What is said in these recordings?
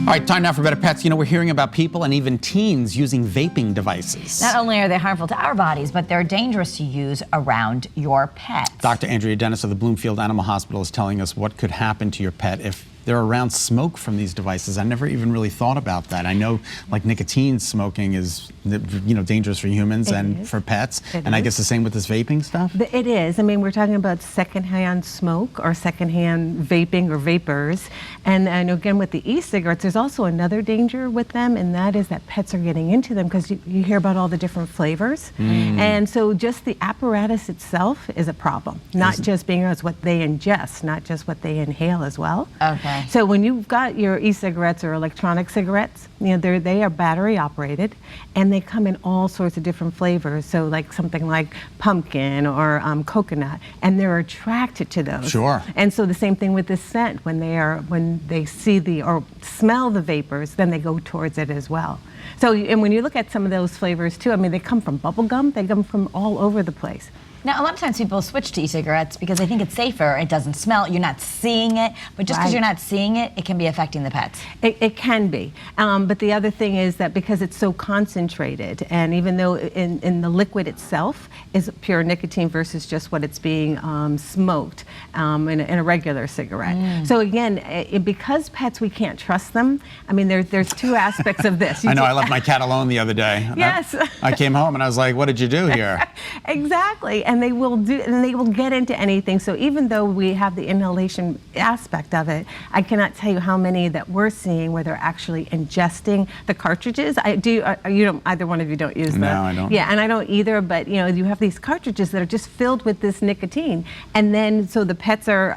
All right, time now for Better Pets. You know, we're hearing about people and even teens using vaping devices. Not only are they harmful to our bodies, but they're dangerous to use around your pet. Dr. Andrea Dennis of the Bloomfield Animal Hospital is telling us what could happen to your pet if they're around smoke from these devices. I never even really thought about that. I know, like, nicotine smoking is, you know, dangerous for humans and for pets. And I guess the same with this vaping stuff? It is. I mean, we're talking about secondhand smoke or secondhand vaping or vapors. And again, with the e-cigarettes, there's also another danger with them, and that is that pets are getting into them because you hear about all the different flavors. And so just the apparatus itself is a problem, not just being as what they ingest, not just what they inhale as well. Okay. So when you've got your e-cigarettes or electronic cigarettes, you know, they are battery operated, and they come in all sorts of different flavors. So like something like pumpkin or coconut, and they're attracted to those. Sure. And so the same thing with the scent. When they see or smell the vapors, then they go towards it as well. So, and when you look at some of those flavors too, I mean, they come from bubble gum. They come from all over the place. Now, a lot of times people switch to e-cigarettes because they think it's safer, it doesn't smell, you're not seeing it, but just because you're not seeing it, it can be affecting the pets. It can be, but the other thing is that because it's so concentrated, and even though in the liquid itself is pure nicotine versus just what it's being smoked in a regular cigarette. So again, because pets, we can't trust them. I mean, there's two aspects of this. I know, I left my cat alone the other day. Yes. I came home and I was like, what did you do here? Exactly. And they will get into anything. So even though we have the inhalation aspect of it, I cannot tell you how many that we're seeing where they're actually ingesting the cartridges. You don't, either one of you don't use them. No, I don't. Yeah, and I don't either, but you know, you have these cartridges that are just filled with this nicotine. And then, so the pets are,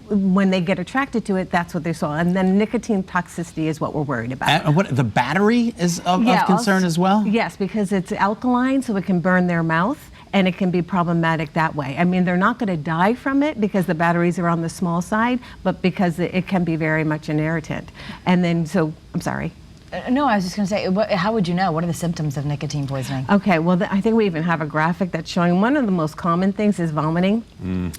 when they get attracted to it, that's what they saw. And then nicotine toxicity is what we're worried about. And what, the battery is of concern as well? Yes, because it's alkaline, so it can burn their mouth, and it can be problematic that way. I mean, they're not going to die from it because the batteries are on the small side, but because it can be very much an irritant. And then, so, I'm sorry. No, I was just going to say, how would you know? What are the symptoms of nicotine poisoning? Okay, well, I think we even have a graphic that's showing one of the most common things is vomiting.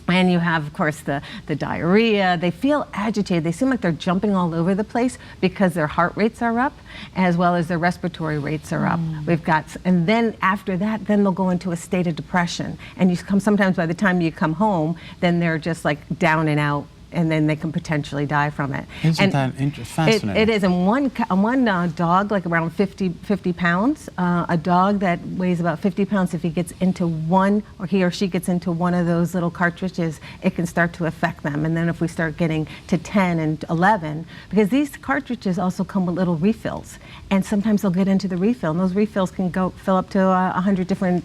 And you have, of course, the diarrhea. They feel agitated. They seem like they're jumping all over the place because their heart rates are up, as well as their respiratory rates are up. We've got, and then after that, then they'll go into a state of depression. And you come, sometimes by the time you come home, then they're just like down and out, and then they can potentially die from it. Isn't that fascinating? It is. And one dog, like around 50 pounds, a dog that weighs about 50 pounds, if he gets into one, or he or she gets into one of those little cartridges, it can start to affect them. And then if we start getting to 10 and 11, because these cartridges also come with little refills, and sometimes they'll get into the refill, and those refills can go fill up to 100 different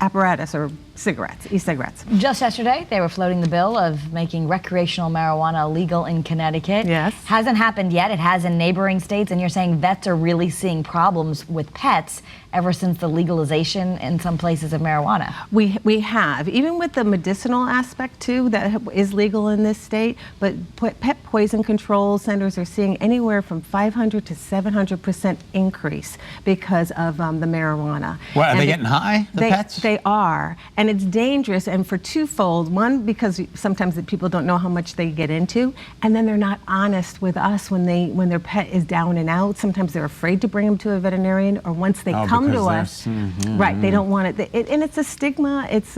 apparatus or cigarettes, e-cigarettes. Just yesterday, they were floating the bill of making recreational marijuana legal in Connecticut. Yes. Hasn't happened yet. It has in neighboring states, and you're saying vets are really seeing problems with pets ever since the legalization in some places of marijuana. We have, even with the medicinal aspect too, that is legal in this state, but pet poison control centers are seeing anywhere from 500 to 700% increase because of the marijuana. What, are they getting high, the pets? They are, and it's dangerous, and for twofold. One, because sometimes the people don't know how much they get into, and then they're not honest with us when their pet is down and out. Sometimes they're afraid to bring them to a veterinarian, or once they come to us, right, they don't want it. And it's a stigma. It's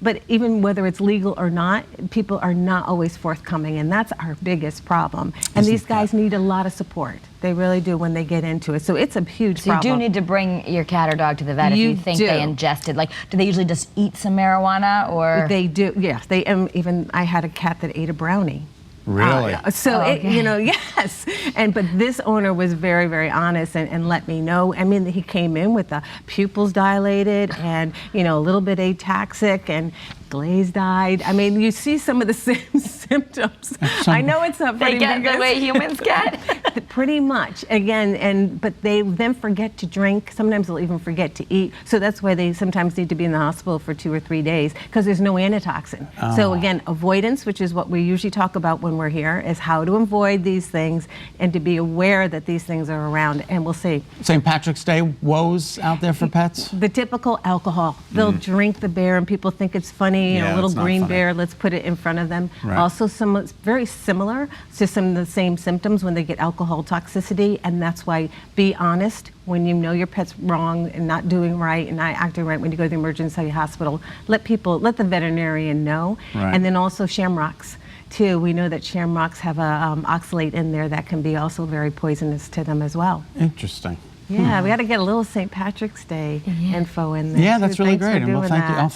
but even whether it's legal or not, people are not always forthcoming, and that's our biggest problem. And these guys need a lot of support. They really do when they get into it. So it's a huge problem. So you do need to bring your cat or dog to the vet if you think they ingested. Like, do they usually just eat some marijuana, or? They do, yes. They even I had a cat that ate a brownie. Really? You know, yes. But this owner was very, very honest and let me know. I mean, he came in with the pupils dilated and, you know, a little bit ataxic and glazed-eyed. I mean, you see some of the same symptoms. I know it's not pretty. They get the way humans get. Pretty much. Again, but they then forget to drink. Sometimes they'll even forget to eat. So that's why they sometimes need to be in the hospital for 2 or 3 days, because there's no antitoxin. So again, avoidance, which is what we usually talk about when we're here, is how to avoid these things and to be aware that these things are around. And we'll see. St. Patrick's Day woes out there for pets? The typical alcohol. They'll drink the beer and people think it's funny. Yeah, a little green funny. bear, let's put it in front of them. Right. Also, very similar to some of the same symptoms when they get alcohol toxicity, and that's why be honest when you know your pet's wrong and not doing right and not acting right when you go to the emergency hospital. Let the veterinarian know. Right. And then also shamrocks too. We know that shamrocks have a oxalate in there that can be also very poisonous to them as well. Interesting. Yeah, we got to get a little St. Patrick's Day info in there. Yeah, too. that's really Thanks for great. And well, doing thank you. that. Oh,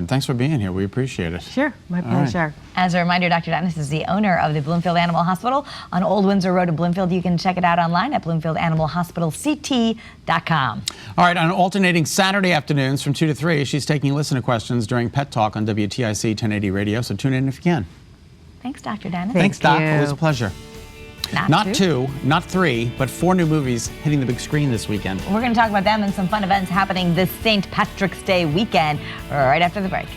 thanks for being here. We appreciate it. Sure, my All right. pleasure. As a reminder, Dr. Dennis is the owner of the Bloomfield Animal Hospital on Old Windsor Road in Bloomfield. You can check it out online at bloomfieldanimalhospitalct.com. All right, on alternating Saturday afternoons from 2 to 3, she's taking listener questions during Pet Talk on WTIC 1080 radio, so tune in if you can. Thanks, Dr. Dennis. Thanks, Doc. you. Always a pleasure. Not 2, not 3, but 4 new movies hitting the big screen this weekend. We're going to talk about them and some fun events happening this St. Patrick's Day weekend right after the break.